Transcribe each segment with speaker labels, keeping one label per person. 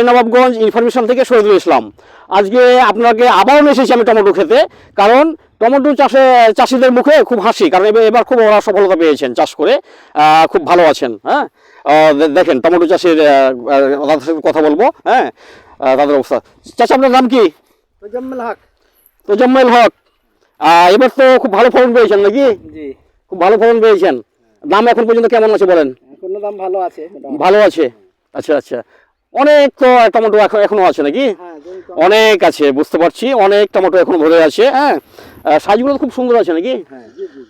Speaker 1: Nawabganj information থেকে শহীদুল ইসলাম। আজকে আপনাকে আবারও নিয়ে এসেছি আমি টমেটো খেতে, কারণ টমেটো চাষিদের মুখে খুব হাসি, কারণ এবার খুব ওরা সফলতা পেয়েছেন চাষ করে, খুব ভালো আছেন। হ্যাঁ, দেখেন টমেটো চাষের তাদের সাথে কথা বলবো। হ্যাঁ, তাদের অবস্থা। চাচা, আপনার নাম কি?
Speaker 2: তোজাম্মেল হক।
Speaker 1: তোজাম্মেল হক। এবার তো খুব ভালো ফলন পেয়েছেন নাকি?
Speaker 2: জি,
Speaker 1: খুব ভালো ফলন পেয়েছেন। দাম এখন পর্যন্ত কেমন আছে বলেন?
Speaker 2: এখনো দাম ভালো আছে।
Speaker 1: ভালো আছে। আচ্ছা আচ্ছা, অনেক তো টমেটো এখনো আছে নাকি?
Speaker 2: হ্যাঁ,
Speaker 1: অনেক আছে, বুঝতে পারছি, অনেক টমেটো এখনো ধরে আছে। হ্যাঁ, সাইজগুলো খুব সুন্দর আছে নাকি?
Speaker 2: হ্যাঁ, জি জি।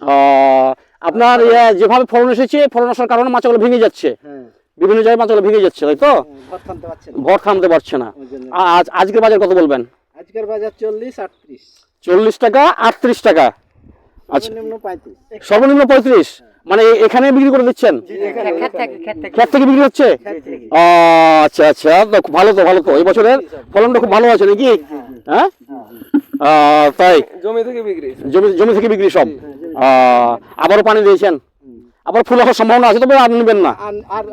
Speaker 1: আপনার যেভাবে ফলন এসেছে, ফলন আসার কারণে মাছগুলো ভেঙে যাচ্ছে,
Speaker 2: হ্যাঁ,
Speaker 1: বিভিন্ন জায়গায় মাছগুলো ভেঙে যাচ্ছে, তাই তো?
Speaker 2: ভর থামতে পারছে না।
Speaker 1: ভর থামতে পারছে না।
Speaker 2: ওই জন্য।
Speaker 1: আজকের বাজার কত বলবেন?
Speaker 2: আজকের বাজার 40-38,
Speaker 1: 40 টাকা, 38 টাকা। আচ্ছা,
Speaker 2: সর্বনিম্ন 35।
Speaker 1: সর্বনিম্ন 35, মানে এখানে বিক্রি করে দিচ্ছেন? ক্ষেত থেকে বিক্রি হচ্ছে? আচ্ছা আচ্ছা, তো খুব ভালো তো, ভালো তো, এই বছরের ফলনটা খুব ভালো আছে নাকি? হ্যাঁ, তাই
Speaker 2: জমি থেকে বিক্রি।
Speaker 1: জমি থেকে বিক্রি সব। আবারও পানি দিয়েছেন, আবার ফুল আসার সম্ভাবনা আছে, তবে আর নেবেন না।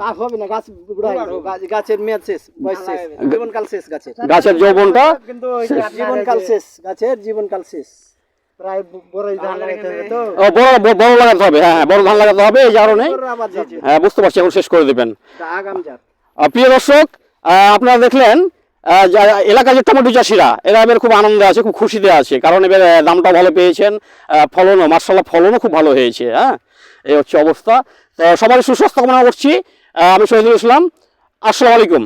Speaker 2: আর হবে না, গাছ বুড়া হয়ে যাবে। গাছের মেয়াদ শেষ, বয়স শেষ, জীবনকাল শেষ গাছের।
Speaker 1: গাছের যৌবনটা
Speaker 2: জীবনকাল শেষ, গাছের জীবনকাল শেষ। প্রায় বড় ধান লাগাইতে হবে তো।
Speaker 1: বড় লাগাতে হবে। হ্যাঁ, বড় ধান লাগাতে হবে, এই কারণে।
Speaker 2: আবার যাচ্ছে।
Speaker 1: হ্যাঁ, বুঝতে পারছি, এখন শেষ করে দেবেন।
Speaker 2: আগাম জাত।
Speaker 1: প্রিয় দর্শক, আপনারা দেখলেন এলাকার যে টমেটো চাষিরা, এরা এবার খুব আনন্দে আছে, খুব খুশিতে আছে, কারণ এবার দামটা ভালো পেয়েছেন, ফলনও মার্শাল্লাহ ফলনও খুব ভালো হয়েছে। হ্যাঁ, এই হচ্ছে অবস্থা। তো সবারই সুস্বাস্থ্য কামনা করছি। আমি শহীদুল ইসলাম। আসসালামু আলাইকুম।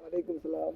Speaker 2: ওয়ালাইকুম সালাম।